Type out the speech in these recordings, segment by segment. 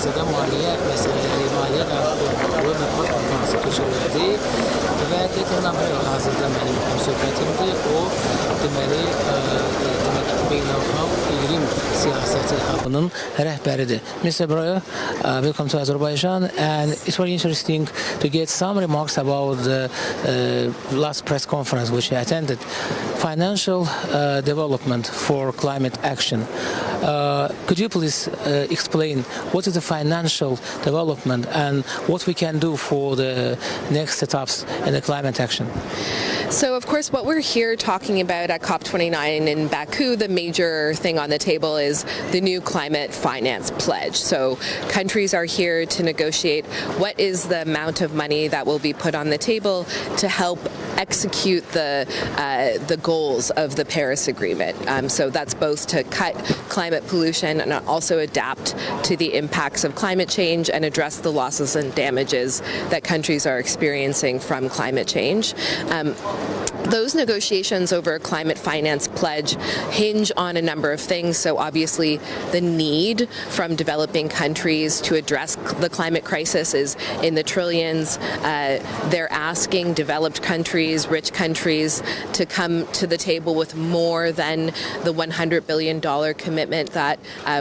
müəssisədə maliyyə məsələləri, maliyyə dayanıqlılığı mətbuat konfransı keçirildi və Xəbərə REAL hazırda mənim söhbətimdir. O, deməli, beynəlxalq İqlim siyasəti hub'ının rəhbəridir. Mr. Buna, welcome to Azerbaijan, and it's very interesting to get some remarks about the last press conference which I attended. Financial development for climate action. Could you please explain what is the financial development and what we can do for the next steps in the climate action? So, of course, what we're here talking about at COP29 in Baku, the major thing on the table is the new climate finance pledge. So countries are here to negotiate what is the amount of money that will be put on the table to help execute the goals of the Paris Agreement. So that's both to cut climate pollution and also adapt to the impacts of climate change and address the losses and damages that countries are experiencing from climate change. Those negotiations over a climate finance pledge hinge on a number of things. So obviously the need from developing countries to address the climate crisis is in the trillions. They're asking developed countries, rich countries, to come to the table with more than the $100 billion commitment that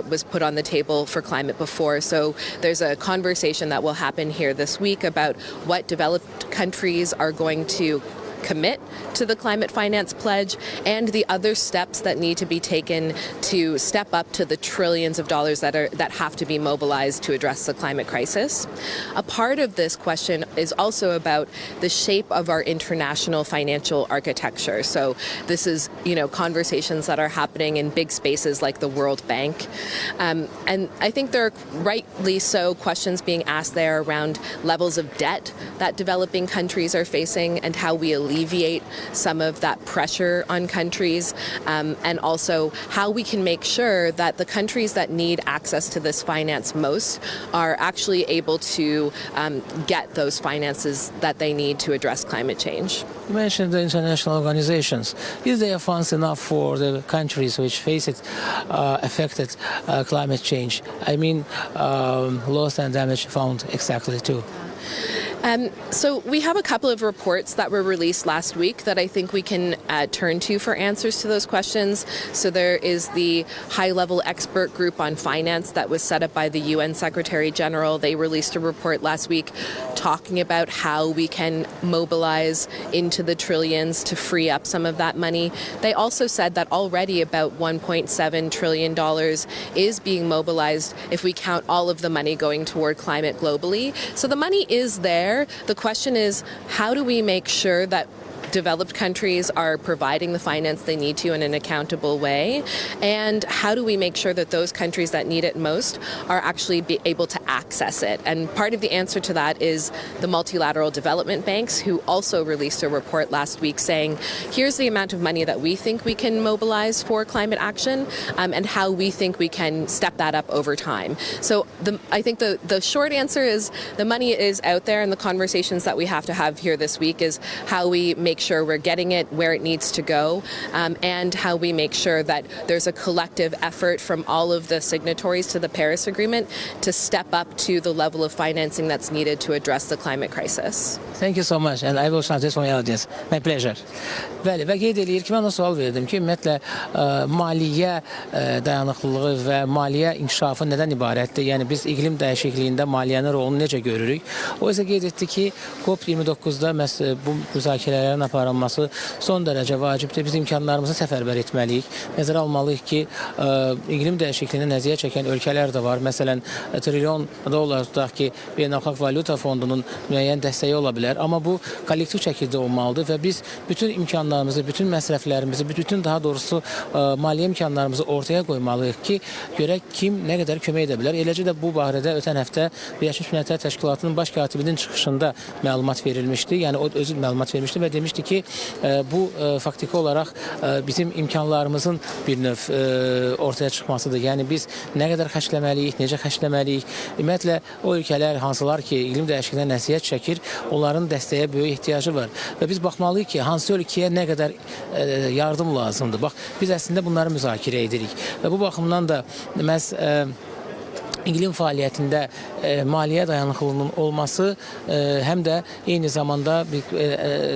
was put on the table for climate before. So there's a conversation that will happen here this week about what developed countries are going to commit to the climate finance pledge and the other steps that need to be taken to step up to the trillions of dollars that have to be mobilized to address the climate crisis. A part of this question is also about the shape of our international financial architecture. So this is, conversations that are happening in big spaces like the World Bank. And I think there are rightly so questions being asked there around levels of debt that developing countries are facing and how we alleviate some of that pressure on countries, and also how we can make sure that the countries that need access to this finance most are actually able to get those finances that they need to address climate change. You mentioned the international organizations. Is there funds enough for the countries which face it affected climate change? I mean, loss and damage found exactly too. So we have a couple of reports that were released last week that I think we can turn to for answers to those questions. So there is the high-level expert group on finance that was set up by the UN Secretary General. They released a report last week talking about how we can mobilize into the trillions to free up some of that money. They also said that already about $1.7 trillion is being mobilized if we count all of the money going toward climate globally. So the money is there. The question is, how do we make sure that developed countries are providing the finance they need to in an accountable way, and how do we make sure that those countries that need it most are actually be able to access it? And part of the answer to that is the multilateral development banks, who also released a report last week saying, here's the amount of money that we think we can mobilize for climate action, and how we think we can step that up over time. So I think the short answer is the money is out there, and the conversations that we have to have here this week is how we make sure we're getting it where it needs to go, and how we make sure that there's a collective effort from all of the signatories to the Paris Agreement to step up to the level of financing that's needed to address the climate crisis. Thank you so much, and I will translate for my audience. My pleasure. Bəli, və qeyd edir ki, mən o sual verdim ki, ümumiyyətlə maliyyə dayanıqlılığı və maliyyə inkişafı nədən ibarətdir? Yəni biz iqlim dəyişikliyində maliyyənin rolunu necə görürük? O isə qeyd etdi ki, COP29-da bu müzakirələrin aparılması son dərəcə vacibdir. Biz imkanlarımızı səfərbər etməliyik. Nəzərə almalıyıq ki, iqlim dəyişikliyindən əziyyət çəkən ölkələr də var. Məsələn, trilyon dollar tutaq ki, Beynəlxalq Valyuta Fondunun müəyyən dəstəyi ola bilər. Amma bu kollektiv şəkildə olmalıdır və biz bütün imkanlarımızı, bütün məsrəflərimizi, bütün daha doğrusu maliyyə imkanlarımızı ortaya qoymalıyıq ki, görək kim nə qədər kömək edə bilər. Eləcə də bu barədə ötən həftə Birləşmiş Millətlər Təşkilatının baş katibinin çıxışında məlumat verilmişdi. Yəni o özü məlumat vermişdi və demişdi ki, bu faktiki olaraq bizim imkanlarımızın bir növ ortaya çıxmasıdır. Yəni biz nə qədər xərcləməliyik, necə xərcləməliyik. Ümumiyyətlə o ölkələr hansılar ki, iqlim dəyişikliyindən əziyyət çəkir, onların dəstəyə böyük ehtiyacı var. Və biz baxmalıyıq ki, hansı ölkəyə nə qədər yardım lazımdır. Bax, biz əslində bunları müzakirə edirik. Və bu baxımdan da məhz İqlim fəaliyyətində maliyyə dayanıqlılığının olması həm də eyni zamanda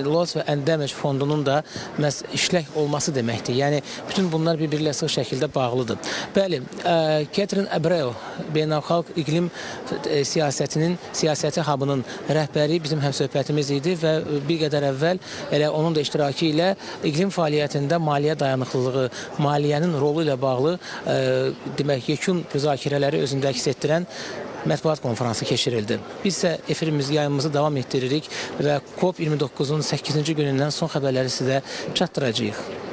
Loss və Endemage fondunun da işlək olması deməkdir. Yəni bütün bunlar bir-birilə sıx şəkildə bağlıdır. Bəli, Xəbərə REAL beynəlxalq iqlim siyasəti hub'ının rəhbəri bizim həmsöhbətimiz idi və bir qədər əvvəl elə onun da iştirakı ilə iqlim fəaliyyətində maliyyə dayanıqlılığı, maliyyənin rolu ilə bağlı demək yekun müzakirələri özündə əks etdirən mətbuat konferansı keçirildi. Biz isə yayımımızı davam etdiririk və COP29-un 8-ci günündən son xəbərləri sizə çatdıracağıq.